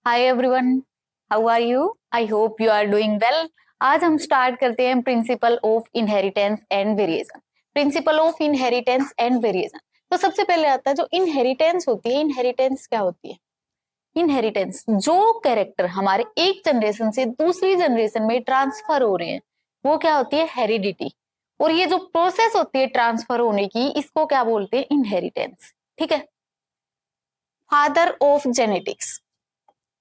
Hi everyone, how are you? I hope you are doing well. आज हम start करते हैं principle of inheritance and variation. Principle of inheritance and variation. तो सबसे पहले आता है जो इनहेरिटेंस होती है। इनहेरिटेंस क्या होती है? इनहेरिटेंस जो कैरेक्टर हमारे एक जनरेशन से दूसरी जनरेशन में ट्रांसफर हो रहे हैं वो क्या होती है? हेरिडिटी। और ये जो प्रोसेस होती है ट्रांसफर होने की, इसको क्या बोलते हैं? इनहेरिटेंस। ठीक है। Father of genetics.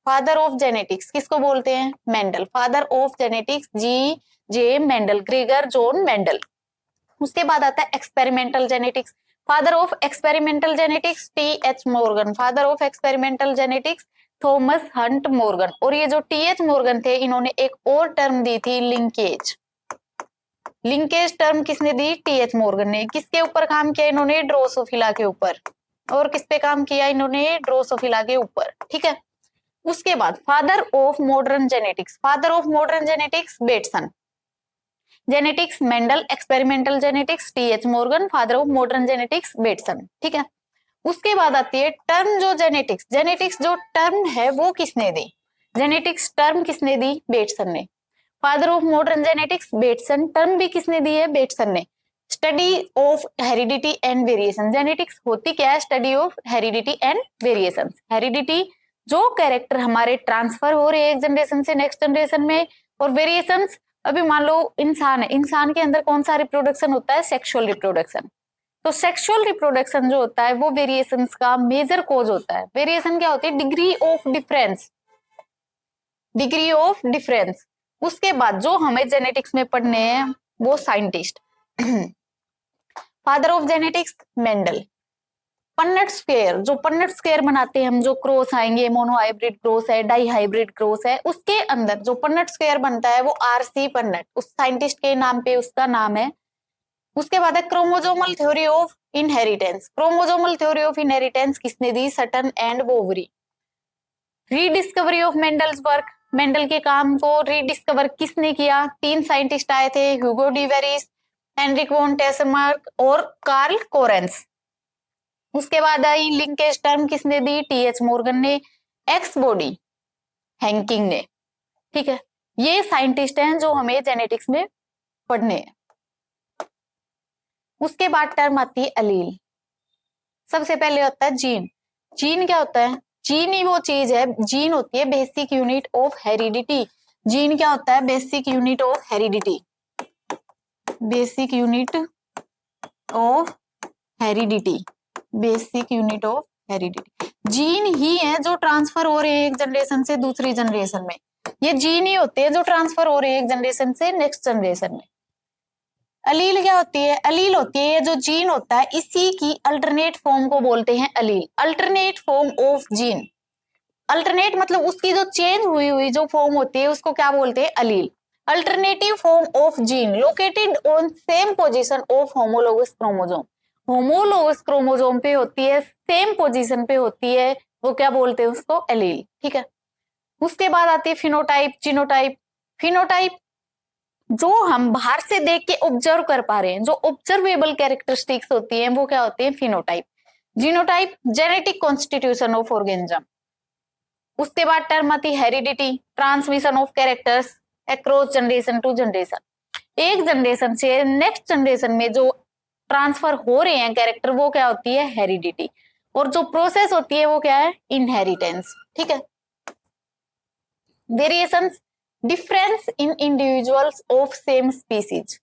Father of genetics किसको बोलते हैं? Mendel. Father of genetics G J Mendel, Gregor John Mendel. उसके बाद आता है experimental genetics. Father of experimental genetics T H Morgan. Father of experimental genetics Thomas Hunt Morgan. और ये जो टी एच मॉर्गन थे, इन्होंने एक और टर्म दी थी, लिंकेज। लिंकेज टर्म किसने दी? टी एच मॉर्गन ने। किसके ऊपर काम किया इन्होंने? ड्रोसोफिला के ऊपर। और किस पे काम किया इन्होंने? ड्रोसोफिला के ऊपर। ठीक है। उसके बाद father of modern genetics. Father of modern genetics Bateson. Genetics Mendel, experimental genetics T H Morgan, father of modern genetics Bateson. ठीक है। उसके बाद आती है टर्म जो जेनेटिक्स। जेनेटिक्स जो टर्म है वो किसने दी? जेनेटिक्स टर्म किसने दी? बेटसन ने। Father of modern genetics Bateson. Term भी किसने दी है? बेटसन ने। Study of heredity and variation. Genetics होती क्या है? Study of heredity and variation. Heredity जो कैरेक्टर हमारे ट्रांसफर हो रहे हैं एक जनरेशन से नेक्स्ट जनरेशन में, और वेरिएशंस अभी मान लो इंसान है, इंसान के अंदर कौन सा रिप्रोडक्शन होता है? Sexual reproduction. तो सेक्सुअल रिप्रोडक्शन जो होता है वो वेरिएशंस का मेजर कोज होता है। वेरिएशन क्या होती है? Degree of difference. Degree of difference. उसके बाद जो हमें जेनेटिक्स में पढ़ने हैं वो scientist. Father of genetics Mendel. Punnett square, जो पन्नट स्क्वायर बनाते हैं हम, जो क्रॉस आएंगे, मोनो हाइब्रिड क्रॉस है, डाई हाइब्रिड क्रॉस है, उसके अंदर जो पन्नट स्क्वायर बनता है वो आरसी पन्नट, उस साइंटिस्ट के नाम पे उसका नाम है। उसके बाद है chromosomal theory of inheritance. Chromosomal theory of inheritance किसने दी? Sutton and Boveri. Rediscovery of Mendel's work. Mendel के काम को रीडिस्कवर किसने किया? 3 साइंटिस्ट आए थे, Hugo de Vries, Henrik von Tschermak और कार्ल कोरेंस। उसके बाद आई लिंकेज टर्म किसने दी? टी एच मॉर्गन ने। एक्स बॉडी हैंकिंग ने। ठीक है। ये साइंटिस्ट हैं जो हमें जेनेटिक्स में पढ़ने हैं। उसके बाद टर्म आती है अलील। सबसे पहले होता है जीन। जीन क्या होता है? जीन ही वो चीज है, जीन होती है basic unit of heredity. Gene क्या होता है? Basic unit of heredity. Basic unit of heredity. Basic unit of heredity. Gene ही है जो ट्रांसफर हो रहे हैं एक जनरेशन से दूसरी जनरेशन में। ये जीन ही होते हैं जो ट्रांसफर हो रहे हैं एक जनरेशन से नेक्स्ट जनरेशन में। अलील क्या होती है? अलील होती है जो जीन होता है, इसी की अल्टरनेट फॉर्म को बोलते हैं allele. Alternate form of gene. Alternate मतलब उसकी जो चेंज हुई हुई जो फॉर्म होती है उसको क्या बोलते हैं? Allele. Alternative form of gene located on same position of homologous chromosome. Homologous chromosome पे होती है, सेम पोजीशन पे होती है, वो क्या बोलते हैं? उसको एलील। ठीक है। उसके बाद आती है फिनोटाइप, जीनोटाइप। फिनोटाइप जो हम बाहर से देख के ऑब्जर्व कर पा रहे हैं, जो ऑब्जर्वेबल कैरेक्टरिस्टिक्स होती हैं वो क्या होती है? Phenotype. Genotype genetic constitution of organism. उसके बाद टर्म आती heredity, transmission of characters across generation to generation. एक जनरेशन से नेक्स्ट जनरेशन में जो ट्रांसफर हो रहे हैं कैरेक्टर वो क्या होती है? हेरिडिटी। और जो प्रोसेस होती है वो क्या है? इनहेरिटेंस। ठीक है। Variations, difference in individuals of same species.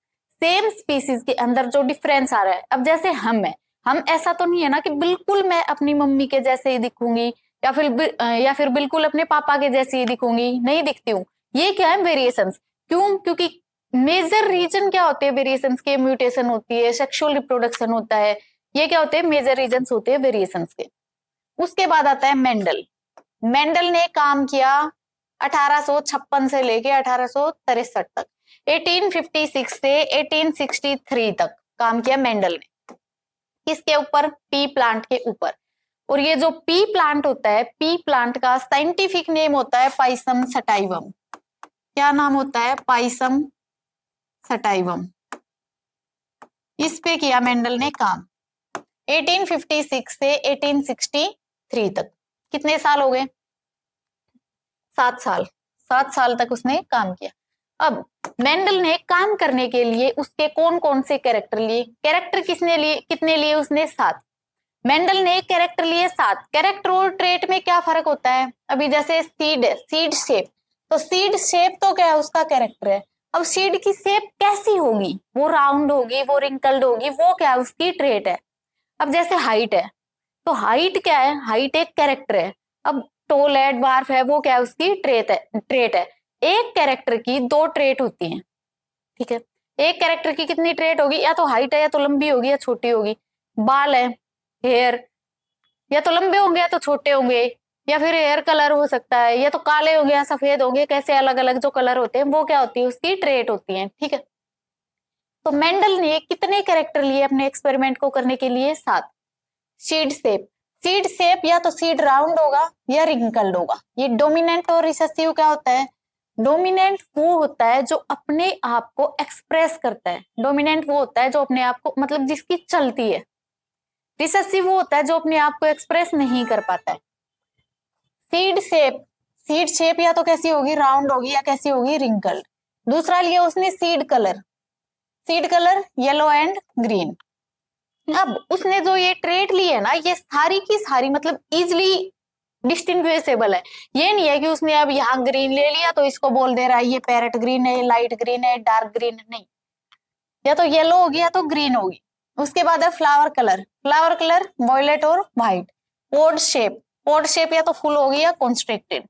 Same species के अंदर जो डिफरेंस आ रहा है, अब जैसे हम ऐसा तो नहीं है ना कि बिल्कुल मैं अपनी मम्मी के जैसे ही दिखूंगी या फिर बिल्कुल अपने पापा के जैसे ही दिखूंगी, नहीं दिखती हूँ। ये क्या है? वेरिएशंस। क्यों? क्योंकि मेजर रीजन क्या होते हैं वेरिएशंस के? म्यूटेशन होती है, सेक्सुअल रिप्रोडक्शन होता है, ये क्या होते हैं? मेजर रीजन होते हैं वेरिएशंस के। उसके बाद आता है मेंडल। मेंडल ने काम किया 1856 से लेके 1863 तक। 1856 से 1863 तक काम किया मेंडल ने। किसके ऊपर? पी प्लांट के ऊपर। और ये जो पी प्लांट होता है, पी प्लांट का साइंटिफिक नेम होता है पाइसम सटाइवम। क्या नाम होता है? Pisum sativum. इस पे किया मेंडल ने काम 1856 से 1863 तक। कितने साल हो गए? 7 साल, 7 साल तक उसने काम किया। अब मेंडल ने काम करने के लिए उसके कौन कौन से कैरेक्टर लिए? कैरेक्टर किसने लिए, कितने लिए उसने? 7। मेंडल ने कैरेक्टर लिए 7। कैरेक्टर और ट्रेट में क्या फर्क होता है? अभी जैसे सीड है, सीड शेप, तो सीड शेप तो क्या है? उसका कैरेक्टर है। अब सीड की शेप कैसी होगी? वो राउंड होगी, वो रिंकल्ड होगी, वो क्या है? उसकी ट्रेट है। अब जैसे हाइट है, तो हाइट क्या है? हाइट एक कैरेक्टर है। अब टोल है, ड्वार्फ है, वो क्या है? उसकी ट्रेट है। एक कैरेक्टर की 2 ट्रेट होती हैं, ठीक है। एक कैरेक्टर की कितनी ट्रेट होगी? या तो हाइट है, या तो लंबी होगी, या छोटी होगी। बाल है, हेयर, या तो लंबे होंगे या तो छोटे होंगे, या फिर हेयर कलर हो सकता है, या तो काले होंगे या सफेद होंगे। कैसे अलग अलग जो कलर होते हैं वो क्या होती है? उसकी ट्रेट होती है, ठीक है। तो मेंडल ने कितने कैरेक्टर लिए अपने एक्सपेरिमेंट को करने के लिए? 7। सीड शेप, सीड शेप या तो सीड राउंड होगा या रिंकल्ड होगा। ये डोमिनेंट और रिसेसिव क्या होता है? डोमिनेंट वो होता है जो अपने आप को एक्सप्रेस करता है। डोमिनेंट वो होता है जो अपने आप को, मतलब जिसकी चलती है। रिसेसिव वो होता है जो अपने आप को एक्सप्रेस नहीं कर पाता है। सीड शेप, सीड शेप या तो कैसी होगी? राउंड होगी, या कैसी होगी? रिंकल्ड। दूसरा लिया उसने seed colour, seed colour yellow and green. अब उसने जो ये ट्रेट ली है ना, ये सारी की सारी मतलब इजिली डिस्टिंग्विशेबल है। ये नहीं है कि उसने अब यहाँ ग्रीन ले लिया तो इसको बोल दे रहा है ये पैरेट ग्रीन है, ये लाइट ग्रीन है, डार्क ग्रीन है, नहीं। या तो येलो होगी या तो ग्रीन होगी। उसके बाद है flower colour, flower colour violet और white. Pod shape, pod shape या तो फुल होगी या constricted.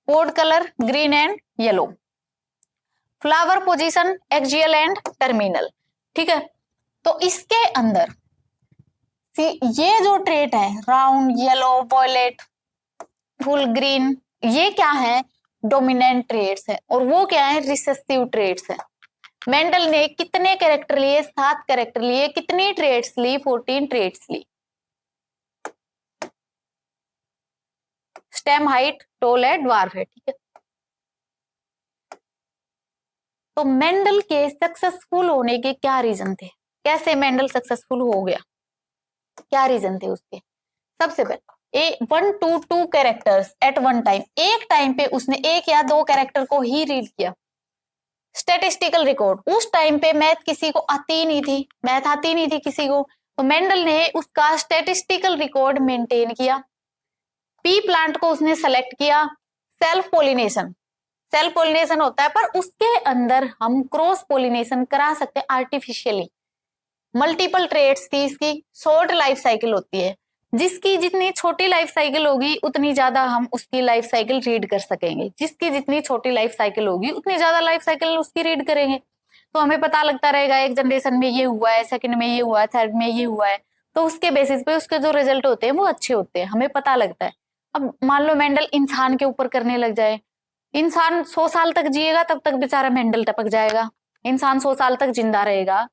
Pod colour green and yellow. Flower position axial and terminal, ठीक है। तो इसके अंदर ये जो ट्रेट है, round, yellow, violet, full green, ये क्या है? डोमिनेंट ट्रेट्स है। और वो क्या है? रिसेसिव ट्रेट्स है। मेंडल ने कितने कैरेक्टर लिए? 7 कैरेक्टर लिए। कितनी ट्रेट्स ली? 14 ट्रेट्स ली। स्टेम हाइट, टोल है, ड्वार्फ है, ठीक है। तो मेंडल के सक्सेसफुल होने के क्या रीजन थे? कैसे मेंडल सक्सेसफुल हो गया? क्या रीजन थे उसके? सबसे पहले 1 to 2 characters at one time, एक टाइम पे उसने 1 या 2 कैरेक्टर को ही रीड किया। स्टेटिस्टिकल रिकॉर्ड, उस टाइम पे मैथ किसी को आती ही नहीं थी, मैथ आती नहीं थी किसी को, तो मेंडल ने उसका स्टेटिस्टिकल रिकॉर्ड मेंटेन किया। पी प्लांट को उसने सेलेक्ट किया। सेल्फ पोलिनेशन, सेल्फ पोलिनेशन होता है, पर उसके अंदर हम क्रॉस पोलिनेशन करा सकते हैं आर्टिफिशियली। मल्टीपल ट्रेड्स थी इसकी, शॉर्ट लाइफ साइकिल होती है। जिसकी जितनी छोटी लाइफ साइकिल होगी उतनी ज्यादा हम उसकी लाइफ साइकिल रीड कर सकेंगे। जिसकी जितनी छोटी लाइफ साइकिल होगी उतनी ज्यादा लाइफ साइकिल उसकी रीड करेंगे। तो हमें पता लगता रहेगा एक जनरेशन में ये हुआ है, सेकंड में ये हुआ है, थर्ड में ये हुआ है। तो उसके बेसिस पे उसके जो रिजल्ट होते हैं वो अच्छे होते हैं, हमें पता लगता है। अब मान लो मेंडल इंसान के ऊपर करने लग जाए, इंसान 100 साल तक जिएगा, तब तक बेचारा मेंडल टपक जाएगा। इंसान 100 साल तक जिंदा रहेगा,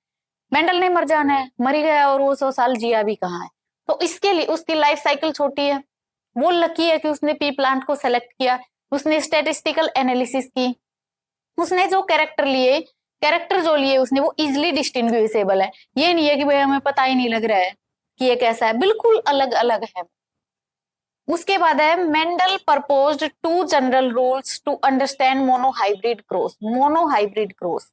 मेंडल ने मर जाना है, मर ही गया, और वो 100 साल जिया भी कहाँ है। तो इसके लिए उसकी लाइफ साइकिल छोटी है। वो लकी है कि उसने पी प्लांट को सेलेक्ट किया, उसने स्टेटिस्टिकल एनालिसिस की, उसने जो कैरेक्टर लिए, कैरेक्टर जो लिए उसने वो इजिली डिस्टिंग्विशेबल है। ये नहीं है कि भाई हमें पता ही नहीं लग रहा है कि ये कैसा है, बिल्कुल अलग अलग है। उसके बाद है Mendel proposed 2 general rules to understand monohybrid cross. Monohybrid cross,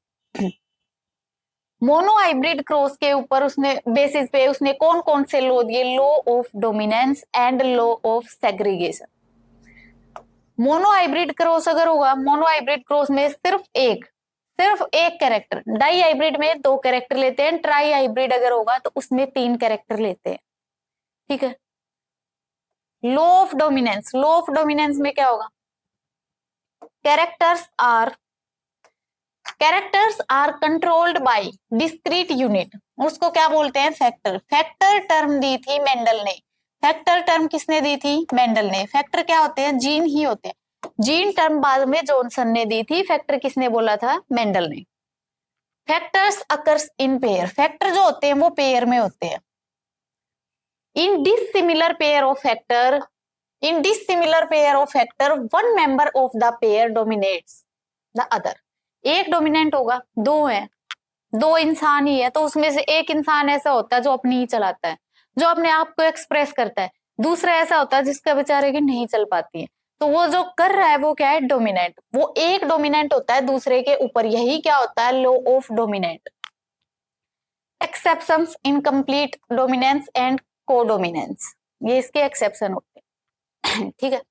monohybrid cross के ऊपर उसने बेसिस पे उसने कौन कौन से लॉ दिए? Law of dominance and law of segregation. Monohybrid cross अगर होगा, मोनोहाइब्रिड क्रॉस में सिर्फ एक कैरेक्टर, डाई हाइब्रिड में 2 कैरेक्टर लेते हैं, ट्राई हाइब्रिड अगर होगा तो उसमें 3 कैरेक्टर लेते हैं, ठीक है। Law of dominance, law of dominance में क्या होगा? Characters are controlled by discrete unit. उसको क्या बोलते हैं? फैक्टर। फैक्टर टर्म दी थी मेंडल ने। फैक्टर टर्म किसने दी थी? मेंडल ने। फैक्टर क्या होते हैं? जीन ही होते हैं। जीन टर्म बाद में जॉनसन ने दी थी, फैक्टर किसने बोला था? मेंडल ने। Factors occurs in pair, factor जो होते हैं वो पेयर में होते हैं। In dissimilar pair of factor, in dissimilar pair of factor one member of the pair dominates the other. एक डोमिनेंट होगा, 2 है, 2 इंसान ही है, तो उसमें से एक इंसान ऐसा होता है जो अपनी ही चलाता है, जो अपने आप को एक्सप्रेस करता है। दूसरा ऐसा होता है जिसका बेचारे की नहीं चल पाती है। तो वो जो कर रहा है वो क्या है, डोमिनेंट। वो एक डोमिनेंट होता है दूसरे के ऊपर, यही क्या होता है, law of dominant. Exceptions, incomplete dominance and codominance, ये इसके एक्सेप्शन होते हैं। ठीक है।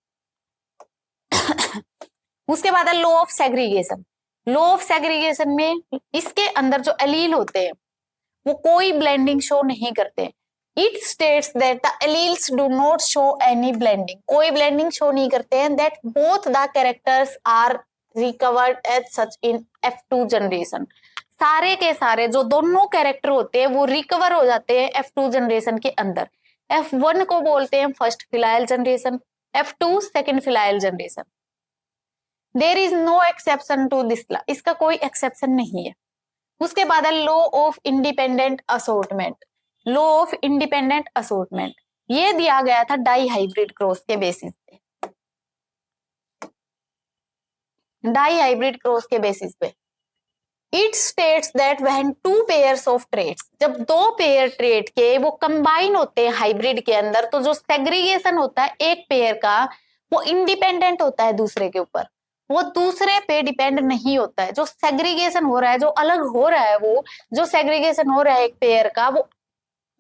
उसके बाद है law of segregation. Law of segregation में इसके अंदर जो एलील होते हैं वो कोई ब्लेंडिंग शो नहीं करते। It states that the alleles do not show any blending, कोई ब्लेंडिंग शो नहीं करते हैं। That both the characters are recovered as such in F2 generation, सारे के सारे जो दोनों कैरेक्टर होते हैं वो रिकवर हो जाते हैं F2 जनरेशन के अंदर। F1 को बोलते हैं first filial generation, F2 second filial generation. There is no exception to this law, इसका कोई एक्सेप्शन नहीं है। उसके बाद है law of independent assortment. Law of independent assortment ये दिया गया था डाई हाइब्रिड क्रॉस के बेसिस पे, डाई हाइब्रिड क्रॉस के बेसिस पे। It states that when two pairs of traits, जब दो पेयर ट्रेड के वो कंबाइन होते हैं हाइब्रिड के अंदर, तो जो सेग्रीगेशन होता है एक पेयर का वो इंडिपेंडेंट होता है दूसरे के ऊपर, वो दूसरे पे डिपेंड नहीं होता है। जो सेग्रीगेशन हो रहा है, जो अलग हो रहा है, वो जो सेग्रीगेशन हो रहा है एक पेयर का, वो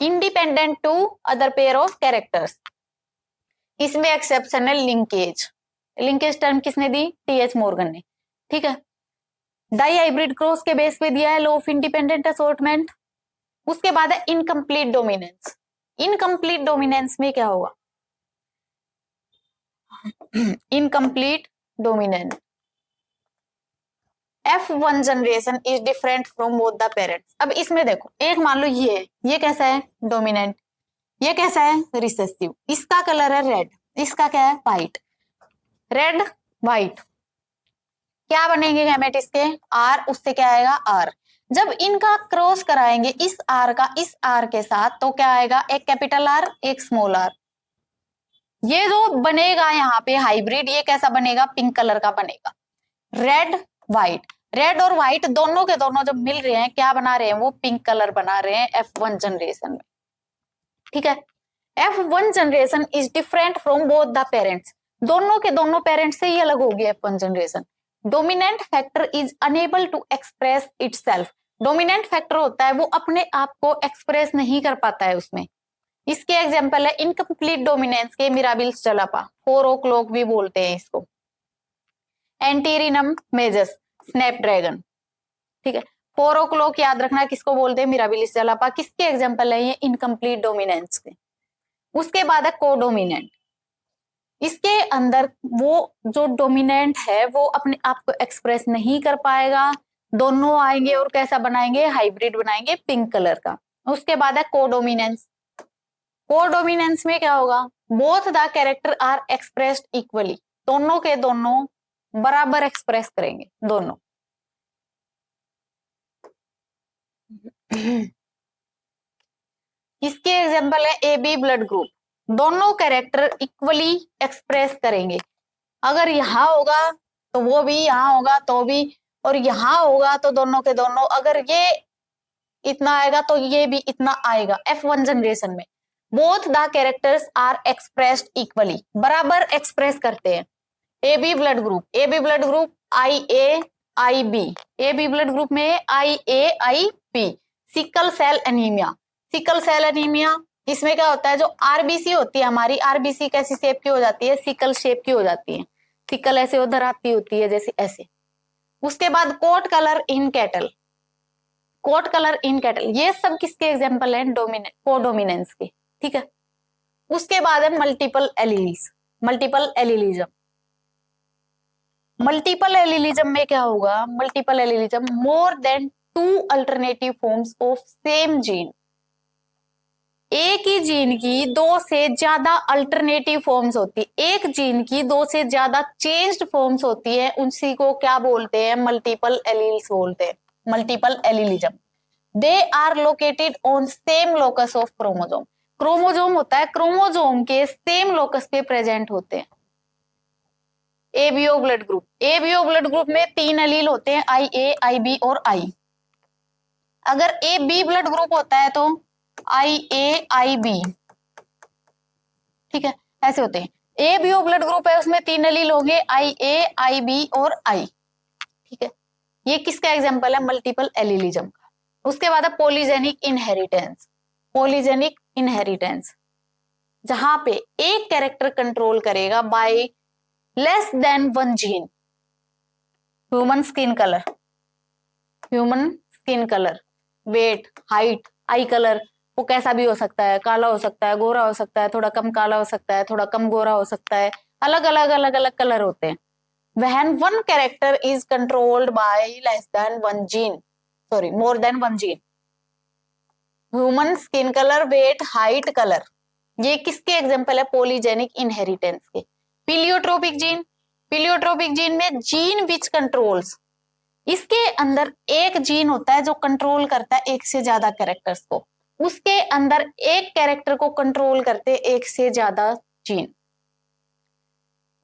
independent to other pair of characters. इसमें एक्सेप्शन है लिंकेज। लिंकेज टर्म किसने दी, TH मॉर्गन ने। ठीक है। डाई हाइब्रिड क्रॉस के बेस पे दिया है लॉ ऑफ इंडिपेंडेंट असॉर्टमेंट। उसके बाद है इनकम्प्लीट डोमिनेंस। इनकम्प्लीट डोमिनेंस में क्या होगा, incomplete dominance, F1 generation is different from both the parents. अब इसमें देखो, एक मान लो ये कैसा है, डोमिनेंट, ये कैसा है, रिसेसिव। इसका कलर है रेड, इसका क्या है, व्हाइट। रेड व्हाइट, क्या बनेंगे गैमेट इसके, R, उससे क्या आएगा R। जब इनका क्रॉस कराएंगे इस R का इस R के साथ, तो क्या आएगा, एक कैपिटल R एक स्मॉल r। ये जो बनेगा यहाँ पे हाइब्रिड, ये कैसा बनेगा, पिंक कलर का बनेगा। रेड व्हाइट, रेड और व्हाइट दोनों के दोनों जब मिल रहे हैं क्या बना रहे हैं, वो पिंक कलर बना रहे हैं F1 जनरेशन में। ठीक है। F1 generation is different from both the parents, दोनों के दोनों पेरेंट्स से ही अलग होगी F1 generation. Dominant factor is unable to express itself, dominant factor होता है वो अपने आप को एक्सप्रेस नहीं कर पाता है उसमें। इसके एग्जांपल है इनकम्प्लीट डोमिनेंस के मिराबिल्स जलापा, 4 o'clock भी बोलते हैं इसको। एंटीरिनम मेजस, स्नैपड्रैगन। ठीक है। 4 o'clock याद रखना किसको बोलते हैं, मिराबिलिस जलापा। किसके एग्जांपल है ये, इनकम्प्लीट डोमिनेंस के। उसके बाद है कोडोमिनेंट। इसके अंदर वो जो डोमिनेंट है वो अपने आप को एक्सप्रेस नहीं कर पाएगा, दोनों आएंगे और कैसा बनाएंगे, हाइब्रिड बनाएंगे पिंक कलर का। उसके बाद है कोडोमिनेंस। कोडोमिनेंस में क्या होगा, both the character are expressed equally, दोनों के दोनों बराबर एक्सप्रेस करेंगे दोनों। इसके एग्जांपल है AB ब्लड ग्रुप, दोनों कैरेक्टर इक्वली एक्सप्रेस करेंगे। अगर यहाँ होगा तो वो भी यहाँ होगा तो भी, और यहाँ होगा तो दोनों के दोनों, अगर ये इतना आएगा तो ये भी इतना आएगा। F1 जनरेशन में both the characters are expressed equally, बराबर एक्सप्रेस करते हैं। AB blood group, AB blood group IA IB, AB blood group में IA IB। Sickle cell anaemia, sickle cell anaemia, इसमें क्या होता है, जो RBC होती है हमारी, RBC कैसी शेप की हो जाती है, सिकल शेप की हो जाती है। सिकल ऐसे उधर आती होती है जैसे ऐसे। उसके बाद coat colour in cattle, coat colour in cattle, ये सब किसके एग्जांपल हैं, कोडोमिनेंस के। ठीक है। उसके बाद है मल्टीपल एलील्स, मल्टीपल एलीलिज्म। मल्टीपल एलीलिज्म में क्या होगा, multiple एलीलिज्म, more than 2 alternative forms of same gene, एक ही जीन की 2 से ज्यादा अल्टरनेटिव फॉर्म्स होती है, एक जीन की 2 से ज्यादा चेंज्ड फॉर्म्स होती है, उसी को क्या बोलते हैं, मल्टीपल एलील्स बोलते हैं, multiple allelism. They are located on same locus of chromosome, chromosome होता है, क्रोमोजोम के सेम लोकस पे प्रेजेंट होते हैं। ABO blood group, ABO blood group में 3 एलील होते हैं, IA IB और I। अगर AB ब्लड ग्रुप होता है तो IA IB, ठीक है, ऐसे होते हैं। A B O blood group है, उसमें 3 एलील होंगे, आई ए, आई बी और आई। ठीक है, ये किसका एग्जांपल है? मल्टीपल एलिलिज्म का। उसके बाद है पॉलीजेनिक इनहेरिटेंस। पॉलीजेनिक इनहेरिटेंस जहां पे एक कैरेक्टर कंट्रोल करेगा by less than one gene. Human skin colour, human skin colour, weight, height, eye colour, वो कैसा भी हो सकता है, काला हो सकता है, गोरा हो सकता है, थोड़ा कम काला हो सकता है, थोड़ा कम गोरा हो सकता है, अलग अलग अलग अलग कलर होते हैं। When one character is controlled by less than one gene, sorry, more than one gene, human skin colour, weight, height, colour, ये किसके एग्जांपल है? पॉलीजेनिक इनहेरिटेंस के। पीलियोट्रोपिक जीन, पीलियोट्रोपिक जीन में जीन विच कंट्रोल्स, इसके अंदर एक gene होता है जो कंट्रोल करता है एक से ज्यादा कैरेक्टर्स को, उसके अंदर एक कैरेक्टर को कंट्रोल करते एक से ज्यादा जीन।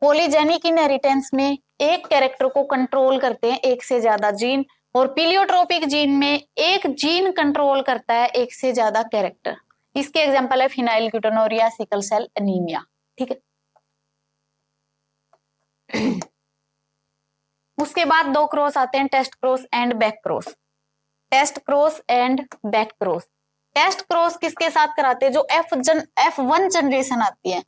पॉलीजेनिक इनहेरिटेंस में एक कैरेक्टर को कंट्रोल करते हैं एक से ज्यादा जीन, और पीलियोट्रोपिक जीन में एक जीन कंट्रोल करता है एक से ज्यादा कैरेक्टर। इसके एग्जांपल है फिनाइलकीटोनुरिया, सिकल सेल एनीमिया। ठीक है, उसके बाद 2 क्रॉस आते हैं, test cross and back cross. Test cross and back cross. Test cross किसके साथ कराते हैं? जो F1 जनरेशन आती है,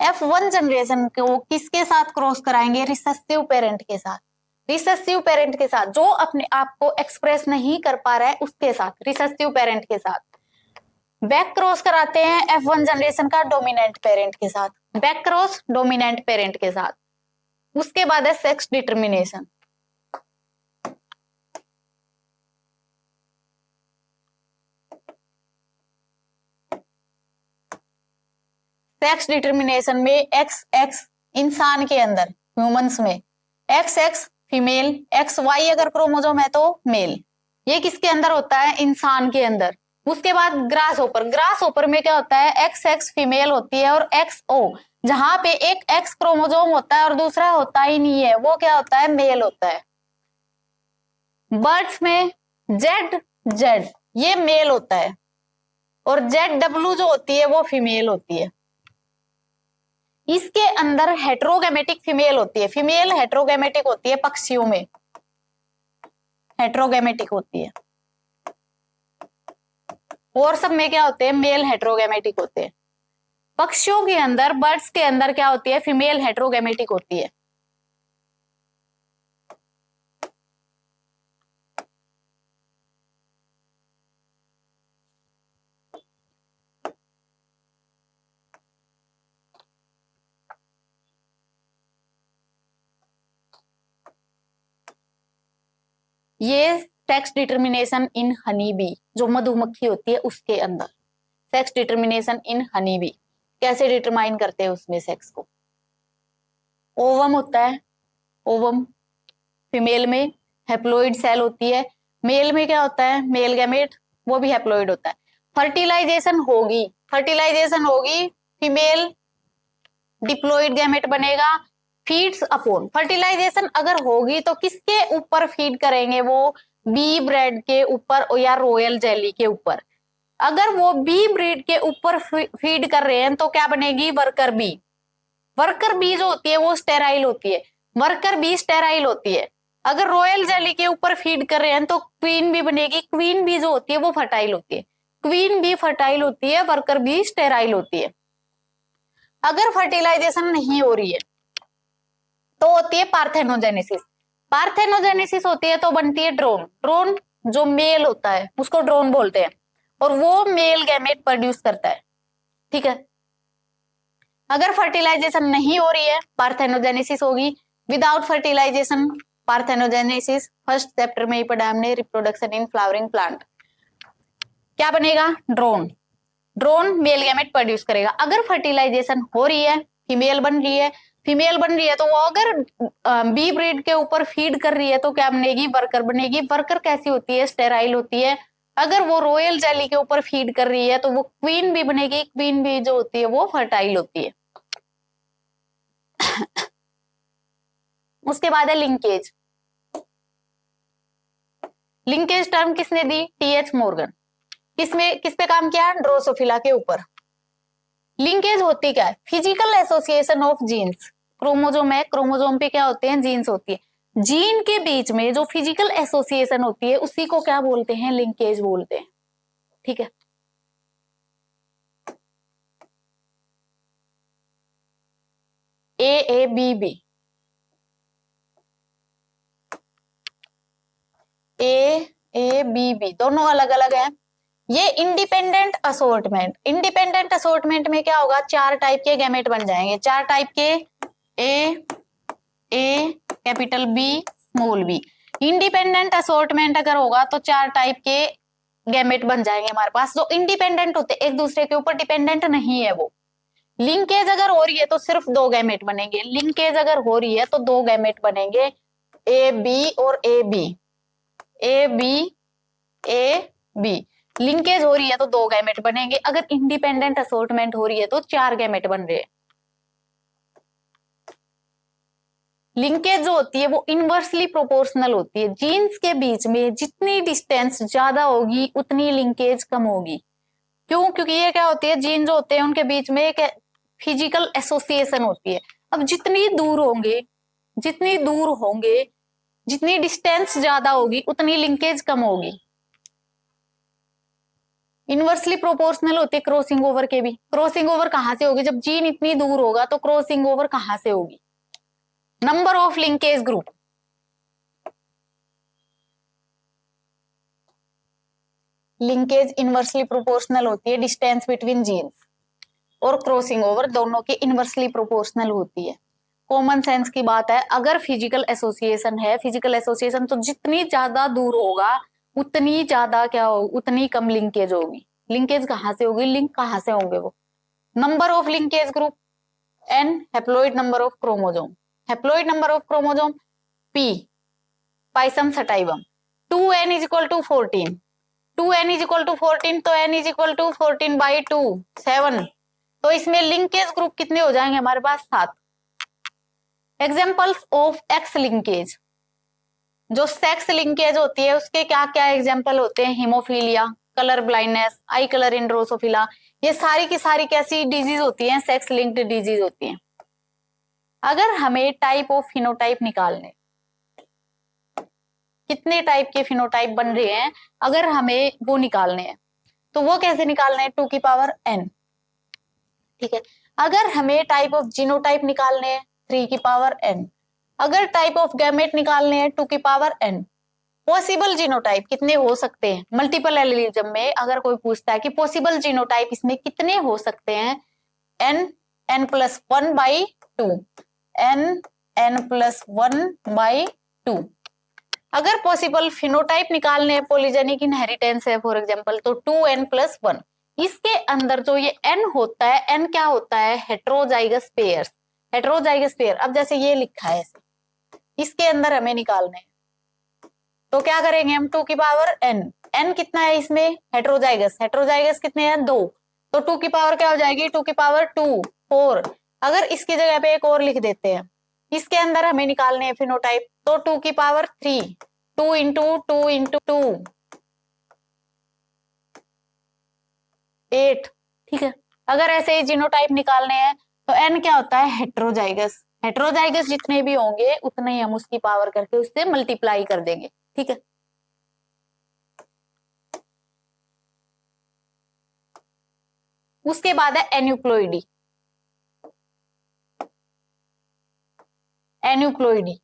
F1 जनरेशन को किसके साथ क्रॉस कराएंगे? रिसेसिव पेरेंट के साथ। रिसेसिव पेरेंट के साथ, जो अपने आप को एक्सप्रेस नहीं कर पा रहा है उसके साथ, रिसेसिव पेरेंट के साथ। बैक क्रॉस कराते हैं F1 जनरेशन का डोमिनेंट पेरेंट के साथ, बैक क्रॉस डोमिनेंट पेरेंट के साथ। उसके बाद है सेक्स डिटर्मिनेशन। सेक्स डिटर्मिनेशन में एक्स एक्स इंसान के अंदर, ह्यूमंस में X X female, X Y अगर क्रोमोसोम है तो मेल, ये किसके अंदर होता है? इंसान के अंदर। उसके बाद ग्रास ओपर, ग्रास ओपर में क्या होता है? एक्स एक्स फीमेल होती है और एक्स ओ, जहां पे एक एक्स क्रोमोसोम होता है और दूसरा होता ही नहीं है, वो क्या होता है? मेल होता है। बर्ड्स में जेड जेड ये मेल होता है, और जेड डब्ल्यू जो होती है वो फीमेल होती है। इसके अंदर हेट्रोगेमेटिक फीमेल होती है, फीमेल हेट्रोगेमेटिक होती है, पक्षियों में हेट्रोगेमेटिक होती है, और सब में क्या होते हैं? मेल हेट्रोगेमेटिक होते हैं। पक्षियों के अंदर, बर्ड्स के अंदर क्या होती है? फीमेल हेट्रोगेमेटिक होती है। ये sex determination in honey bee, जो मधुमक्खी होती है उसके अंदर। Sex determination in honey bee कैसे डिटरमाइन करते हैं उसमें सेक्स को? ओवम होता है, ओवम फीमेल में हैप्लॉइड सेल होती है, मेल में क्या होता है? मेल गैमेट, वो भी हैप्लॉइड होता है। फर्टिलाइजेशन होगी, फर्टिलाइजेशन होगी, फीमेल डिप्लॉइड गैमेट बनेगा, फीड्स अपॉन। फर्टिलाइजेशन अगर होगी तो किसके ऊपर फीड करेंगे? वो बी ब्रेड के ऊपर या रॉयल जेली के ऊपर। अगर वो बी ब्रीड के ऊपर फीड कर रहे हैं तो क्या बनेगी? Worker bee. वर्कर बी जो होती है वो स्टेराइल होती है, वर्कर बी स्टेराइल होती है। अगर रॉयल जेली के ऊपर फीड कर रहे हैं तो क्वीन बी बनेगी, क्वीन बी जो होती है वो फर्टाइल होती है, क्वीन बी फर्टाइल होती है, वर्कर बी स्टेराइल होती है। अगर फर्टिलाइजेशन नहीं हो रही है तो होती है पार्थेनोजेनेसिस। पार्थेनोजेनेसिस होती है तो बनती है ड्रोन। ड्रोन जो मेल होता है उसको ड्रोन बोलते हैं, और वो मेल गैमेट प्रोड्यूस करता है। ठीक है, अगर फर्टिलाइजेशन नहीं हो रही है पार्थेनोजेनेसिस होगी। Without fertilisation parthenogenesis, first chapter में ही पढ़ा हमने, रिप्रोडक्शन इन फ्लावरिंग प्लांट। क्या बनेगा? Drone. Drone male gamete produce करेगा। अगर फर्टिलाइजेशन हो रही है, फीमेल बन रही है, फीमेल बन रही है तो वो अगर बी ब्रीड के ऊपर फीड कर रही है तो क्या बनेगी? वर्कर बनेगी। वर्कर कैसी होती है? स्टेराइल होती है। अगर वो रॉयल जेली के ऊपर फीड कर रही है तो वो क्वीन बी बनेगी, क्वीन बी जो होती है वो फर्टाइल होती है। उसके बाद है लिंकेज। लिंकेज टर्म किसने दी? TH Morgan. किस पे काम किया? ड्रोसोफिला के ऊपर। लिंकेज होती क्या है? Physical association of genes. Chromosome है, क्रोमोजोम पे क्या होते हैं? जीन्स होती है। जीन के बीच में जो फिजिकल एसोसिएशन होती है उसी को क्या बोलते हैं? लिंकेज बोलते हैं। ठीक है, A B B, A B B दोनों अलग अलग है। ये इंडिपेंडेंट असोर्टमेंट, इंडिपेंडेंट असोर्टमेंट में क्या होगा? 4 टाइप के गैमेट बन जाएंगे, 4 टाइप के, A capital B small B. Independent assortment अगर होगा तो 4 टाइप के गैमेट बन जाएंगे हमारे पास, जो इंडिपेंडेंट होते एक दूसरे के ऊपर डिपेंडेंट नहीं है वो। लिंकेज अगर हो रही है तो सिर्फ 2 गैमेट बनेंगे, लिंकेज अगर हो रही है तो 2 गैमेट बनेंगे, ए बी और A B, A B A B. Linkage हो रही है तो 2 गैमेट बनेंगे, अगर इंडिपेंडेंट असोर्टमेंट हो रही है तो 4 गैमेट बन रहे हैं। लिंकेज जो होती है वो इनवर्सली प्रोपोर्शनल होती है, जीन्स के बीच में जितनी डिस्टेंस ज्यादा होगी उतनी लिंकेज कम होगी। क्यों? क्योंकि ये क्या होती है, जीन जो होते हैं उनके बीच में एक फिजिकल एसोसिएशन होती है। अब जितनी दूर होंगे, जितनी डिस्टेंस ज्यादा होगी उतनी लिंकेज कम होगी। इनवर्सली प्रोपोर्शनल होती है क्रॉसिंग ओवर के भी। क्रॉसिंग ओवर कहां से होगी? जब जीन इतनी दूर होगा तो क्रॉसिंग ओवर कहां से होगी? Number of linkage group, linkage inversely proportional होती है डिस्टेंस बिटवीन जीन्स, और क्रॉसिंग ओवर दोनों की इनवर्सली प्रोपोर्शनल होती है। कॉमन सेंस की बात है, अगर फिजिकल एसोसिएशन है, फिजिकल एसोसिएशन तो जितनी ज्यादा दूर होगा उतनी ज्यादा क्या हो, उतनी कम लिंकेज होगी। लिंकेज कहां से होगी? लिंक कहां से होंगे वो? Number of linkage group, N haploid number of chromosome, haploid number of chromosome P, Pisum sativum, 2n is equal to 14, 2n is equal to 14, तो n इज इक्वल टू 14/2 7। तो इसमें लिंकेज ग्रुप कितने हो जाएंगे हमारे पास? 7। एग्जाम्पल्स ऑफ एक्स लिंकेज, जो sex linkage होती है उसके क्या क्या एग्जाम्पल होते हैं? हीमोफीलिया, कलर ब्लाइंडनेस, आई कलर इन ड्रोसोफिला, ये सारी की सारी कैसी डिजीज होती हैं? सेक्स लिंक्ड डिजीज होती हैं। अगर हमें टाइप ऑफ फिनोटाइप निकालने, कितने टाइप के फिनोटाइप बन रहे हैं, अगर हमें वो निकालने हैं तो वो कैसे निकालने हैं? 2 की पावर n। ठीक है, अगर हमें टाइप ऑफ जीनोटाइप निकालने हैं 3 की पावर n, अगर टाइप ऑफ गैमेट निकालने हैं 2 की पावर n। पॉसिबल जीनोटाइप कितने हो सकते हैं? मल्टीपल एलिलिज्म में अगर कोई पूछता है कि पॉसिबल जीनोटाइप इसमें कितने हो सकते हैं, n+1/2, n+1/2। अगर पॉसिबल फिनोटाइप निकालने हैं, पॉलीजेनिक इनहेरिटेंस है फॉर एग्जांपल, तो 2n+1। इसके अंदर जो ये n होता है, n क्या होता है? Heterozygous pairs, heterozygous pair. अब जैसे ये लिखा है, इसके अंदर हमें निकालने हैं तो क्या करेंगे हम? 2 की पावर n, n कितना है इसमें? हेट्रोजाइगस, हेट्रोजाइगस कितने हैं? 2, तो 2 की पावर क्या हो जाएगी? 2 की पावर 2 4। अगर इसकी जगह पे एक और लिख देते हैं, इसके अंदर हमें निकालने हैं फिनोटाइप, तो 2 की पावर 3, 2 इंटू 2 इंटू 2 8। ठीक है, अगर ऐसे ही जीनोटाइप निकालने हैं तो n क्या होता है? हेट्रोजाइगस, हेट्रोजाइगस जितने भी होंगे उतने ही हम उसकी पावर करके उससे मल्टीप्लाई कर देंगे। ठीक है, उसके बाद है एन्यूप्लॉइडी, एन्यूप्लॉइडी,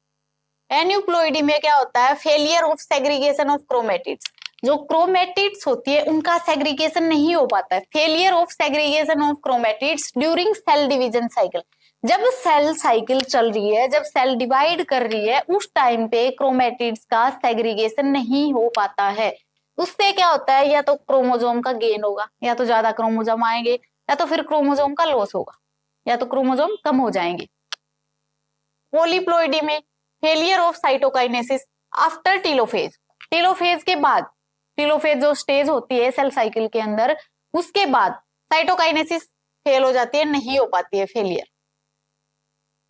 एन्यूप्लॉइडी में क्या होता है? Failure of segregation of chromatids, जो क्रोमेटिड्स होती है उनका सेग्रीगेशन नहीं हो पाता है। Failure of segregation of chromatids during cell division cycle, जब सेल साइकिल चल रही है, जब सेल डिवाइड कर रही है, उस टाइम पे क्रोमेटिड्स का सेग्रीगेशन नहीं हो पाता है। उससे क्या होता है? या तो क्रोमोजोम का गेन होगा, या तो ज्यादा क्रोमोजोम आएंगे, या तो फिर क्रोमोजोम का लॉस होगा, या तो क्रोमोजोम कम हो जाएंगे। पॉलीप्लॉइडी में failure of cytokinesis after telophase, telophase के बाद, टीलोफेज जो स्टेज होती है सेल साइकिल के अंदर, उसके बाद साइटोकाइनेसिस फेल हो जाती है, नहीं हो पाती है, failure.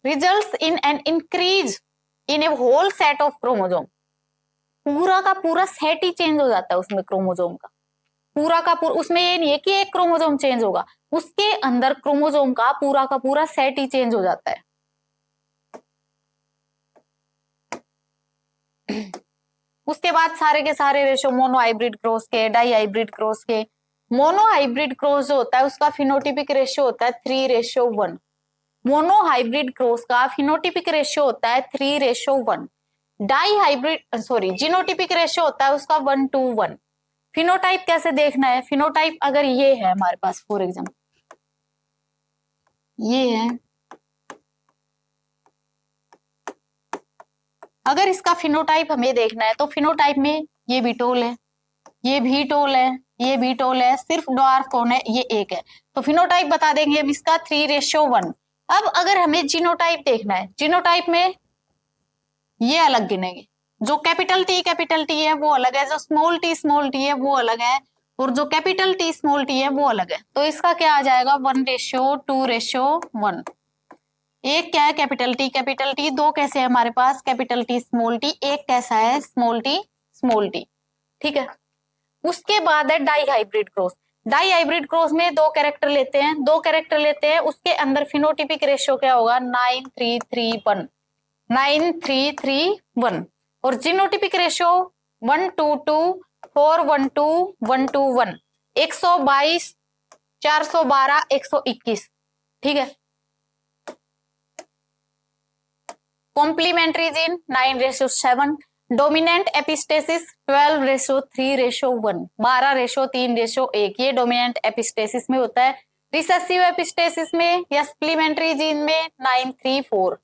Results in an increase in a whole set of chromosome, पूरा का पूरा सेट ही चेंज हो जाता है उसमें क्रोमोजोम का, पूरा का पूरा, उसमें ये नहीं है कि एक क्रोमोसोम चेंज होगा, उसके अंदर क्रोमोसोम का पूरा सेट ही चेंज हो जाता है। उसके बाद सारे के सारे रेशो मोनो हाइब्रिड क्रॉस के, डाई हाइब्रिड क्रॉस के। मोनो हाइब्रिड क्रॉस जो होता है उसका फिनोटिपिक रेशियो होता है 3:1। मोनो हाइब्रिड क्रॉस का फिनोटिपिक रेशियो होता है 3:1। Dihybrid sorry genotypic ratio होता है उसका 1:1। फिनोटाइप कैसे देखना है, फिनोटाइप अगर ये है हमारे पास, फॉर एग्जाम्पल ये है, अगर इसका फिनोटाइप हमें देखना है तो फिनोटाइप में ये भी टोल है, ये भी टोल है, ये भी टोल है, सिर्फ ड्वार्फ कौन है, ये एक है। तो फिनोटाइप बता देंगे हम इसका 3:1। अब अगर हमें जीनोटाइप देखना है, जीनोटाइप में ये अलग गिनेंगे, जो कैपिटल टी है वो अलग है, जो स्मॉल टी है वो अलग है, और जो कैपिटल टी स्मॉल टी है वो अलग है। तो इसका क्या आ जाएगा 1:2:1। एक क्या है कैपिटल टी, दो कैसे है हमारे पास कैपिटल टी स्मॉल टी, एक कैसा है स्मॉल टी, ठीक है। उसके बाद है dihybrid cross. Dihybrid cross में दो कैरेक्टर लेते हैं, उसके अंदर फिनोटिपिक रेशियो क्या होगा 9:3:1 और जीनोटिपिक रेशियो 1:2:2 4:1:2 122 412 121, ठीक है। कॉम्प्लीमेंट्री जीन 9:7, डोमिनेंट एपिस्टेसिस 12:3:1, 12:3:1, ये डोमिनेंट एपिस्टेसिस में होता है। रिसेसिव एपिस्टेसिस में या सप्लीमेंट्री जीन में 9:3:4,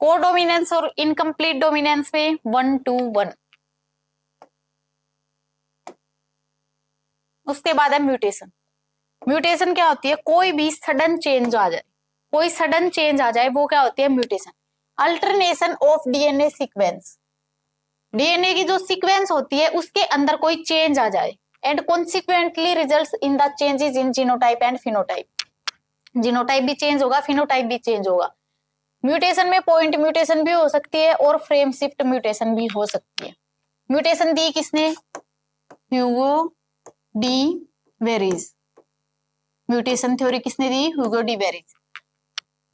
कोडोमिनेंस और इनकम्प्लीट डोमिनेंस में 1:1। उसके बाद है म्यूटेशन। म्यूटेशन क्या होती है, कोई भी सडन चेंज आ जाए, वो क्या होती है mutation. Alternation of DNA sequence, DNA की जो सीक्वेंस होती है उसके अंदर कोई चेंज आ जाए, and consequently results in the changes in genotype and phenotype. Genotype भी चेंज होगा, फिनोटाइप भी चेंज होगा। म्यूटेशन में पॉइंट म्यूटेशन भी हो सकती है और फ्रेम शिफ्ट म्यूटेशन भी हो सकती है। म्यूटेशन दी किसने, Hugo de Vries, mutation theory किसने दी, Hugo de Vries.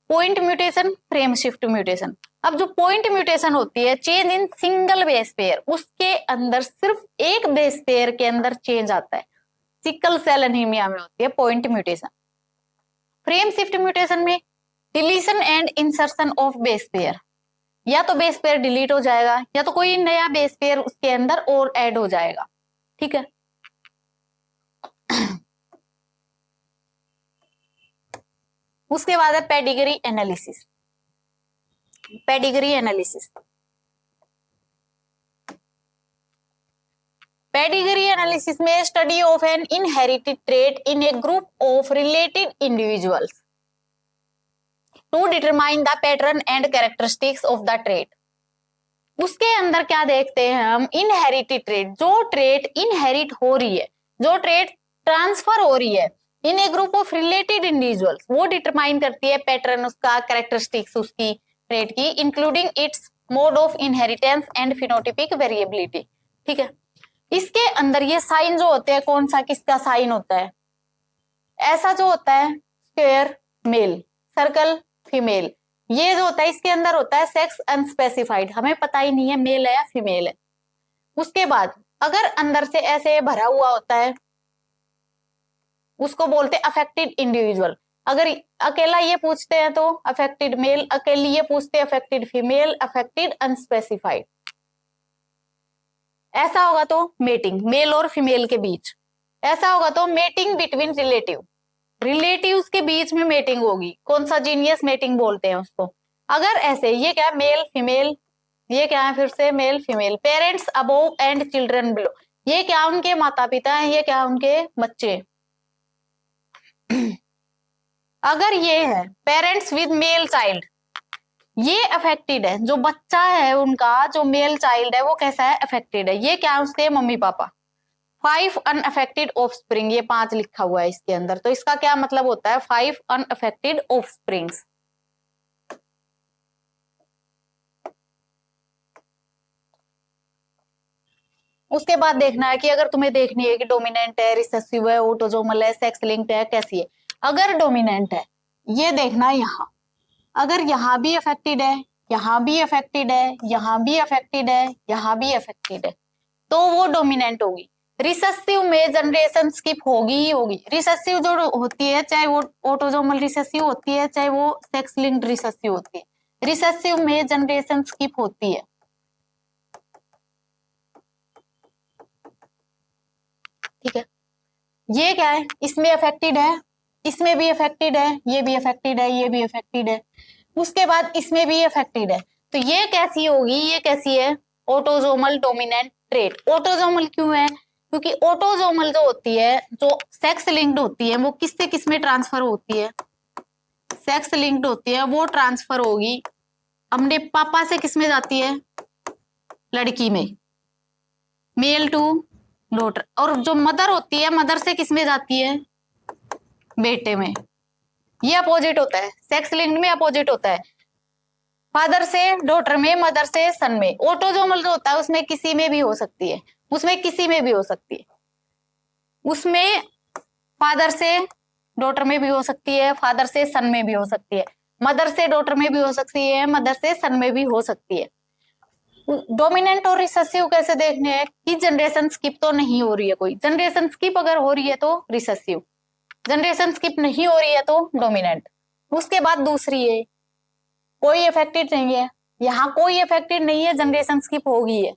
Point mutation, frame shift mutation. अब जो पॉइंट म्यूटेशन होती है change in single base pair, उसके अंदर सिर्फ एक बेस पेयर के अंदर चेंज आता है, सिकल सेल एनीमिया में होती है point mutation. Frame shift mutation में deletion and insertion of base pair, या तो बेस पेयर डिलीट हो जाएगा या तो कोई नया बेस पेयर उसके अंदर और ऐड हो जाएगा, ठीक है। उसके बाद है pedigree analysis. Pedigree analysis, pedigree analysis में study of an inherited trait in a group of related individuals to determine the pattern and characteristics of the trait. उसके अंदर क्या देखते हैं हम, इनहेरिटेड ट्रेट, जो ट्रेट इनहेरिट हो रही है, जो ट्रेट ट्रांसफर हो रही है in a group of related individuals, वो डिटरमाइन करती है पैटर्न उसका, कैरेक्टरिस्टिक्स उसकी ट्रेट की, including its mode of inheritance and phenotypic variability, ठीक है। इसके अंदर ये साइन जो होते हैं, कौन सा किसका साइन होता है, ऐसा जो होता है स्क्वायर मेल, सर्कल फीमेल, ये जो होता है इसके अंदर होता है सेक्स अनस्पेसिफाइड, हमें पता ही नहीं है मेल है या फीमेल है। उसके बाद अगर अंदर से ऐसे भरा हुआ होता है उसको बोलते हैं अफेक्टेड इंडिविजुअल। अगर अकेला ये पूछते हैं तो अफेक्टेड मेल, अकेली ये पूछते हैं अफेक्टेड फीमेल, अफेक्टेड अनस्पेसिफाइड। ऐसा होगा तो मेटिंग, मेल और फीमेल के बीच। ऐसा होगा तो मेटिंग बिटवीन रिलेटिव, रिलेटिव्स के बीच में मेटिंग होगी, कौन सा जीनियस मेटिंग बोलते हैं उसको। अगर ऐसे ये क्या मेल फीमेल, ये क्या है फिर से male female. Parents above and children below, ये क्या उनके माता पिता हैं, ये क्या उनके बच्चे। अगर ये है पेरेंट्स विद मेल चाइल्ड, ये अफेक्टेड है, जो बच्चा है उनका, जो मेल चाइल्ड है वो कैसा है अफेक्टेड है, ये क्या उसके मम्मी पापा। 5 अनअफेक्टेड ऑफस्प्रिंग, ये 5 लिखा हुआ है इसके अंदर, तो इसका क्या मतलब होता है 5 अनअफेक्टेड ऑफस्प्रिंग्स। उसके बाद देखना है कि अगर तुम्हें देखनी है कि डोमिनेंट है, रिसेसिव है, ऑटोसोमल है, सेक्स लिंक्ड है, कैसी है। अगर डोमिनेंट है, ये देखना है यहाँ, अगर यहाँ भी अफेक्टेड है, यहाँ भी अफेक्टेड है, यहाँ भी अफेक्टेड है, यहाँ भी अफेक्टेड है, तो वो डोमिनेंट होगी। रिसेसिव में जनरेशन स्किप होगी ही होगी। रिसेसिव जो होती है, चाहे वो ऑटोसोमल रिसेसिव होती है, चाहे वो सेक्स लिंक्ड रिसेसिव होती है, रिसेसिव में जनरेशन स्किप होती है। ठीक है, ये क्या है, इसमें अफेक्टेड है, इसमें भी अफेक्टेड है, ये भी अफेक्टेड है, ये भी अफेक्टेड है, उसके बाद इसमें भी अफेक्टेड है। तो ये कैसी होगी, ये कैसी है, ऑटोसोमल डोमिनेंट ट्रेट। ऑटोसोमल क्यों है, क्योंकि ऑटोसोमल जो होती है, जो सेक्स लिंक्ड होती है, वो किससे किसमें ट्रांसफर होती है, सेक्स लिंक्ड होती है, वो ट्रांसफर होगी अपने पापा से किसमें जाती है, लड़की में, मेल टू डॉटर। और जो मदर होती है, मदर से किसमें जाती है, बेटे में। ये अपोजिट होता है, सेक्स लिंक्ड में अपोजिट होता है, फादर से डॉटर में, मदर से सन में। ऑटोसोमल जो होता है उसमें किसी में भी हो सकती है, उसमें किसी में भी हो सकती है, उसमें फादर से डॉटर में भी हो सकती है, फादर से सन में भी हो सकती है, मदर से डॉटर में भी हो सकती है, मदर से सन में भी हो सकती है। डोमिनेंट और रिसेसिव कैसे देखने हैं कि जनरेशन स्किप तो नहीं हो रही है, कोई जनरेशन स्किप अगर हो रही है तो रिसेसिव, जनरेशन स्किप नहीं हो रही है तो डोमिनेंट। उसके बाद दूसरी है, कोई अफेक्टेड नहीं है, यहाँ कोई अफेक्टेड नहीं है, जनरेशन स्किप हो गई है,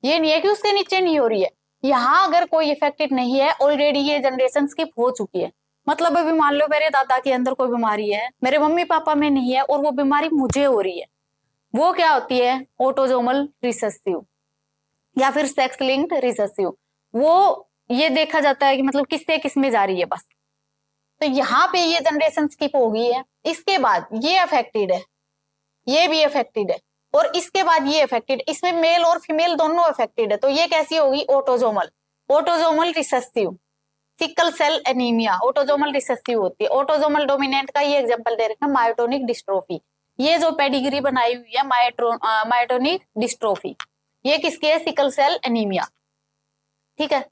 ये नहीं है कि उसके नीचे नहीं हो रही है। यहाँ अगर कोई इफेक्टेड नहीं है, ऑलरेडी ये जनरेशन स्किप हो चुकी है। मतलब अभी मान लो मेरे दादा के अंदर कोई बीमारी है, मेरे मम्मी पापा में नहीं है, और वो बीमारी मुझे हो रही है, वो क्या होती है, ऑटोसोमल रिसेसिव या फिर सेक्स लिंक्ड रिसेसिव। वो ये देखा जाता है कि मतलब किससे किसमें जा रही है बस। तो यहाँ पे ये जनरेशन स्किप हो गई है, इसके बाद ये अफेक्टेड है, ये भी अफेक्टेड है, और इसके बाद ये अफेक्टेड, इसमें मेल और फीमेल दोनों अफेक्टेड है, तो ये कैसी होगी, autosomal, autosomal recessive. Sickle cell anaemia autosomal recessive होती है। ऑटोसोमल डोमिनेंट का ये एग्जांपल दे रखा है, मायोटोनिक डिस्ट्रोफी। ये जो पेडिग्री बनाई हुई है मायोटोनिक डिस्ट्रोफी, ये किसकी है, सिकल सेल एनीमिया। ठीक है,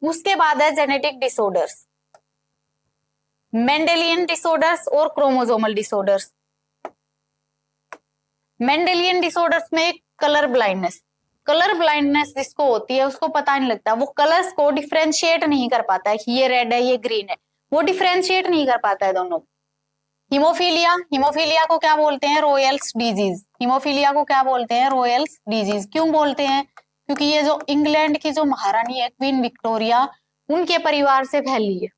उसके बाद है जेनेटिक डिसऑर्डर्स, मेंडेलियन डिसऑर्डर्स और क्रोमोसोमल डिसऑर्डर्स। मेंडेलियन डिसऑर्डर्स में कलर ब्लाइंडनेस, कलर ब्लाइंडनेस जिसको होती है उसको पता नहीं लगता, वो कलर्स को डिफरेंशिएट नहीं कर पाता है कि ये रेड है ये ग्रीन है, वो डिफरेंशिएट नहीं कर पाता है दोनों। हीमोफीलिया, हीमोफीलिया को क्या बोलते हैं, रॉयल्स डिजीज। हीमोफीलिया को क्या बोलते हैं, रॉयल्स डिजीज। क्यों बोलते हैं, क्योंकि ये जो इंग्लैंड की जो महारानी है क्वीन विक्टोरिया, उनके परिवार से फैली है।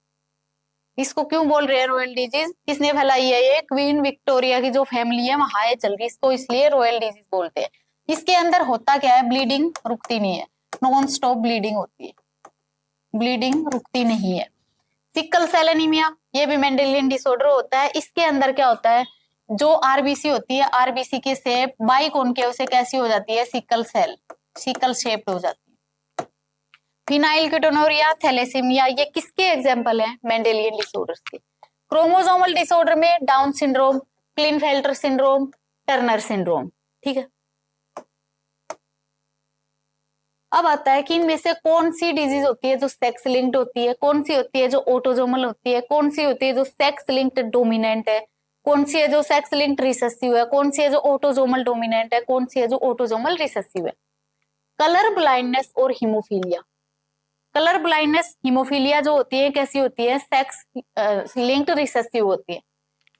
इसको क्यों बोल रहे हैं रॉयल डिजीज, किसने फैलाई है, ये क्वीन विक्टोरिया की जो फैमिली है वहां ये चल रही, इसको इसलिए रॉयल डिजीज बोलते हैं। इसके अंदर होता क्या है, ब्लीडिंग रुकती नहीं है, नॉन स्टॉप ब्लीडिंग होती है, ब्लीडिंग रुकती नहीं है। सिकल सेल एनीमिया, ये भी मेंडेलियन डिसऑर्डर होता है। इसके अंदर क्या होता है, जो आरबीसी होती है, आरबीसी की शेप बाइकॉनकेव से कैसी हो जाती है, सिकल सेल, सिकल शेप्ड हो जाती है। फिनाइलकीटोनुरिया, थैलेसीमिया, ये किसके एग्जांपल हैं, मेंडेलियन डिसऑर्डर्स के। क्रोमोसोमल डिसऑर्डर में Down syndrome, Klinefelter syndrome, Turner syndrome. ठीक है, अब आता है कि इनमें से कौन सी डिजीज होती है जो सेक्स लिंक्ड होती है, कौन सी होती है जो ऑटोसोमल होती है, कौन सी होती है जो सेक्स लिंक्ड डोमिनेंट है, कौन सी है जो सेक्स लिंक्ड रिसेसिव है, कौन सी है जो ऑटोसोमल डोमिनेंट है, कौन सी है जो ऑटोसोमल रिसेसिव है। कलर ब्लाइंडनेस और हीमोफीलिया, कलर ब्लाइंडनेस हीमोफीलिया जो होती है कैसी होती है, सेक्स लिंक्ड रिसेसिव होती है।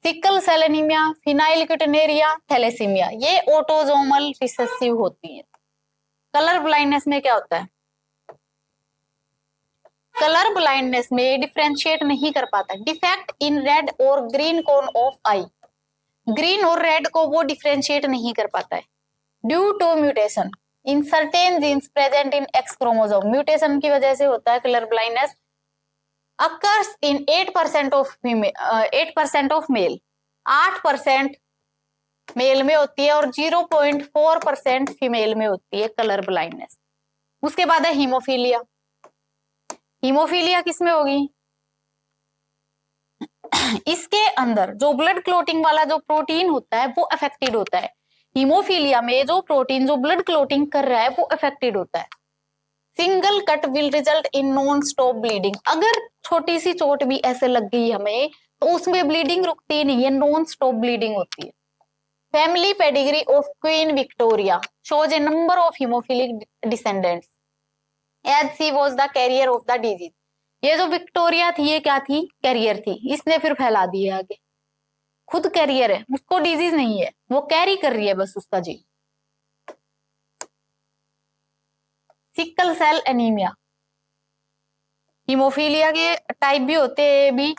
सिकल सेल एनीमिया, फिनाइलकीटोनुरिया, थैलेसीमिया, ये ऑटोसोमल रिसेसिव होती है। कलर ब्लाइंडनेस में क्या होता है, कलर ब्लाइंडनेस में डिफरेंशिएट नहीं कर पाता, डिफेक्ट इन रेड और green cone of eye, green और रेड को वो डिफरेंशिएट नहीं कर पाता है, due to mutation in certain genes present in X chromosome. Mutation की वजह से होता है colour blindness. Occurs in 8% of female, 8% of male, 8% male में होती है और 0.4% फीमेल में होती है कलर ब्लाइंडनेस। उसके बाद है हीमोफीलिया, हीमोफीलिया किसमें होगी, इसके अंदर जो ब्लड क्लोटिंग वाला जो प्रोटीन होता है वो अफेक्टेड होता है। हीमोफीलिया में जो प्रोटीन जो ब्लड क्लोटिंग कर रहा है वो अफेक्टेड होता है। Single cut will result in non stop bleeding. अगर छोटी सी चोट भी ऐसे लग गई हमें तो उसमें ब्लीडिंग रुकती नहीं है, नॉन स्टॉप ब्लीडिंग होती है। Family pedigree of Queen Victoria shows a number of haemophilic descendants as she was the carrier of the disease. ये जो विक्टोरिया थी ये क्या थी, कैरियर थी, इसने फिर फैला दी है आगे, खुद कैरियर है, उसको डिजीज नहीं है, वो कैरी कर रही है बस उसका gene. Sickle cell anaemia, haemophilia के टाइप भी होते हैं भी,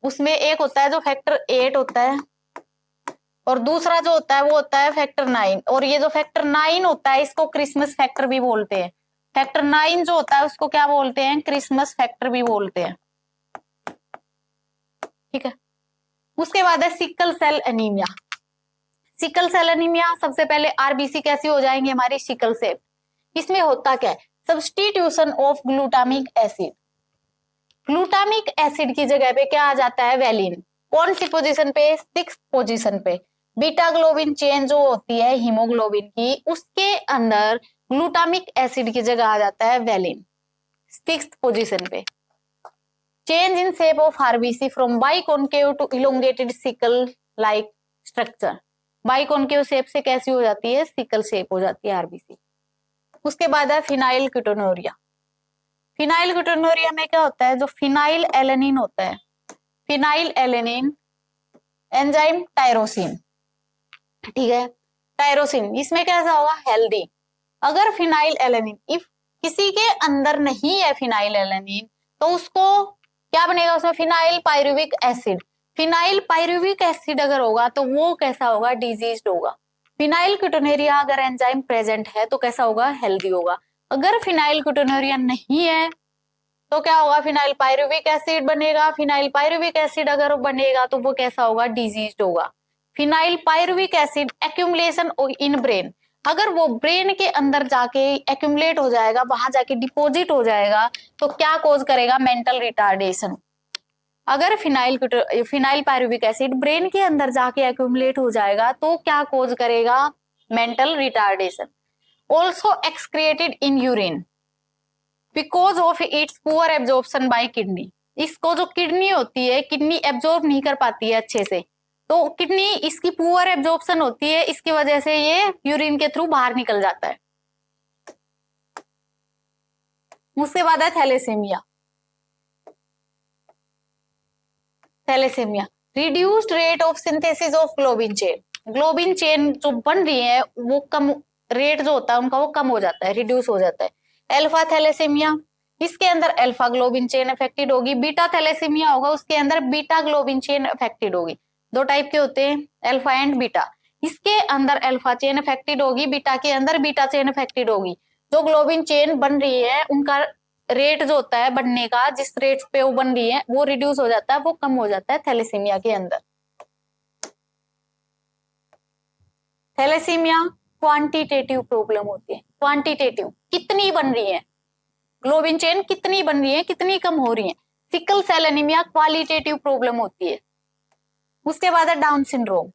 उसमें एक होता है जो फैक्टर 8 होता है और दूसरा जो होता है वो होता है फैक्टर 9। और ये जो फैक्टर 9 होता है इसको क्रिसमस फैक्टर भी बोलते हैं। फैक्टर 9 जो होता है उसको क्या बोलते हैं, क्रिसमस फैक्टर भी बोलते हैं। ठीक है, उसके बाद है sickle cell anaemia. Sickle cell anaemia सबसे पहले आरबीसी कैसी हो जाएंगे हमारी, सिकल से। इसमें होता क्या है, substitution of glutamic acid. Glutamic acid की जगह पे क्या आ जाता है, वैलिन। कौन सी पोजीशन पे, 6th पोजीशन पे। बीटा ग्लोबिन चेन जो होती है हीमोग्लोबिन की, उसके अंदर ग्लूटामिक एसिड की जगह आ जाता है वैलिन, 6th पोजीशन पे। Change in shape of RBC from biconcave to elongated sickle like structure. Biconcave shape से कैसी हो जाती है, सिकल शेप हो जाती है आरबीसी। उसके बाद है फिनाइल कीटोनूरिया। फिनाइल कीटोनूरिया में क्या होता है, जो फिनाइल एलेनिन होता है, फिनाइल एलेनिन एंजाइम टायरोसिन, ठीक है, टायरोसिन, इसमें कैसा होगा, हेल्दी। अगर फिनाइल एलेनिन इफ किसी के अंदर नहीं है फिनाइल एलेनिन तो उसको क्या बनेगा, उसमें phenyl pyruvic acid. Phenyl pyruvic acid अगर होगा तो वो कैसा होगा, डिजीज्ड होगा। फिनाइल कीटोनूरिया अगर एंजाइम प्रेजेंट है तो कैसा होगा, हेल्दी होगा। अगर फिनाइल कीटोनूरिया नहीं है तो क्या होगा, फिनाइल पायरुविक एसिड बनेगा। फिनाइल पायरुविक एसिड अगर बनेगा तो वो कैसा होगा, डिजीज्ड होगा। Phenyl pyruvic acid accumulation in brain, अगर वो ब्रेन के अंदर जाके एक्यूमुलेट हो जाएगा, वहां जाके डिपॉजिट हो जाएगा तो क्या कोज करेगा, मेंटल रिटार्डेशन। अगर फिनाइल पायरुविक एसिड ब्रेन के अंदर जाके एक्यूमुलेट हो जाएगा तो क्या कोज करेगा, mental retardation. Also excreted in urine because of its poor absorption by kidney. इसको जो किडनी होती है, किडनी एब्जॉर्ब नहीं कर पाती है अच्छे से, तो किडनी इसकी पुअर एब्जॉर्प्शन होती है, इसकी वजह से ये यूरिन के थ्रू बाहर निकल जाता है। उसके बाद है thalassaemia. Thalassaemia reduced rate of synthesis of globin chain. Globin chain जो बन रही है वो कम, रेट जो होता है उनका वो कम हो जाता है, रिड्यूस हो जाता है। अल्फा थैलेसेमिया, इसके अंदर अल्फा ग्लोबिन चेन अफेक्टेड होगी। बीटा थैलेसेमिया होगा, उसके अंदर बीटा ग्लोबिन चेन अफेक्टेड होगी। दो टाइप के होते हैं, अल्फा एंड बीटा। इसके अंदर अल्फा चेन अफेक्टेड होगी, बीटा के अंदर बीटा चेन अफेक्टेड होगी। जो ग्लोबिन चेन बन रही है उनका रेट जो होता है बनने का, जिस रेट पे वो बन रही है वो रिड्यूस हो जाता है, वो कम हो जाता है थैलेसीमिया के अंदर। थैलेसीमिया क्वांटिटेटिव प्रॉब्लम होती है। क्वांटिटेटिव, कितनी बन रही है ग्लोबिन चेन, कितनी बन रही है, कितनी कम हो रही है। Sickle cell anaemia qualitative problem होती है। उसके बाद है Down syndrome.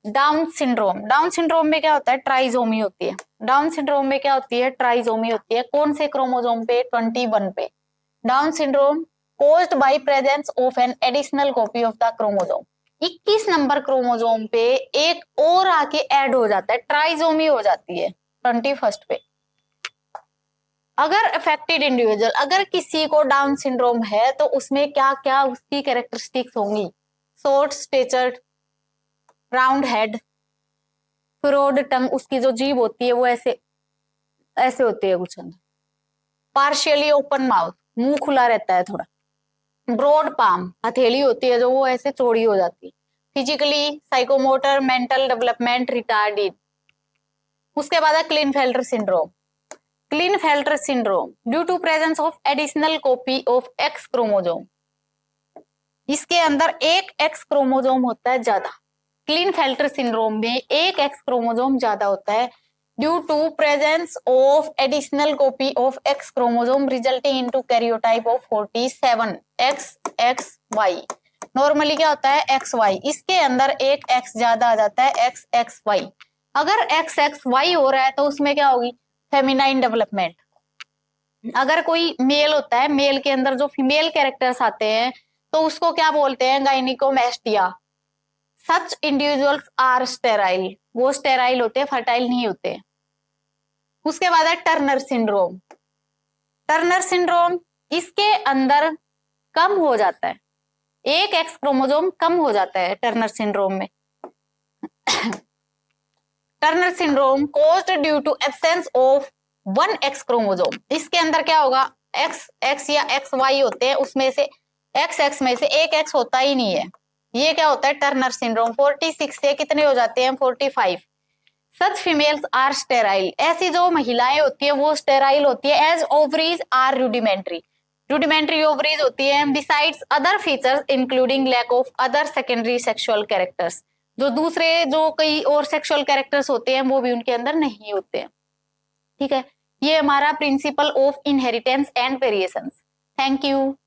Down syndrome, Down syndrome में क्या होता है, ट्राइजोमी होती है। डाउन सिंड्रोम में क्या होती है, ट्राइजोमी होती है। कौन से क्रोमोसोम पे, 21 पे। Down syndrome caused by presence of an additional copy of the chromosome। 21 number chromosome पे एक और आके ऐड हो जाता है, ट्राइजोमी हो जाती है 21 पे। अगर अफेक्टेड इंडिविजुअल, अगर किसी को डाउन सिंड्रोम है तो उसमें क्या क्या उसकी कैरेक्टरिस्टिक्स होंगी, short statured, round head, fraud टंग, उसकी जो जीभ होती है वो ऐसे ऐसे होती है कुछ अंदर। पार्शियली ओपन माउथ, मुंह खुला रहता है थोड़ा। ब्रॉड पाम, हथेली होती है जो वो ऐसे चौड़ी हो जाती है। Physically, psychomotor, mental development retarded. उसके बाद है Klinefelter syndrome. Klinefelter syndrome due to presence of additional copy of X chromosome. इसके अंदर एक एक्स क्रोमोसोम होता है ज्यादा। क्लिनफेल्टर सिंड्रोम में एक एक्स क्रोमोसोम ज्यादा होता है due to presence of additional copy of X chromosome resulting into karyotype of 47 XXY। Normally क्या होता है, XY, इसके अंदर एक X ज्यादा आ जाता है, XXY। अगर XXY हो रहा है तो उसमें क्या होगी, फेमिनाइन डेवलपमेंट। अगर कोई मेल होता है, मेल के अंदर जो फीमेल कैरेक्टर्स आते हैं तो उसको क्या बोलते हैं, gynaecomastia. Such individuals are sterile, वो स्टेराइल होते हैं, फर्टाइल नहीं होते। उसके बाद है टर्नर सिंड्रोम। टर्नर सिंड्रोम, इसके अंदर कम हो जाता है, एक एक्स क्रोमोसोम कम हो जाता है टर्नर सिंड्रोम में। Turner syndrome caused due to absence of one X chromosome. इसके अंदर क्या होगा, एक्स एक्स या एक्स वाई होते हैं, उसमें से एक्स एक्स में से एक एक्स होता ही नहीं है। ये क्या होता है, टर्नर सिंड्रोम। 46 से कितने हो जाते हैं, 45। सच फीमेल्स आर स्टेराइल, ऐसी जो महिलाएं होती है वो स्टेराइल होती है। As ovaries are rudimentary, rudimentary ovaries होती है। Besides other features including lack of other secondary sexual characters, जो दूसरे जो कई और सेक्सुअल कैरेक्टर्स होते हैं वो भी उनके अंदर नहीं होते हैं। ठीक है, ये हमारा principal of inheritance and variations. Thank you.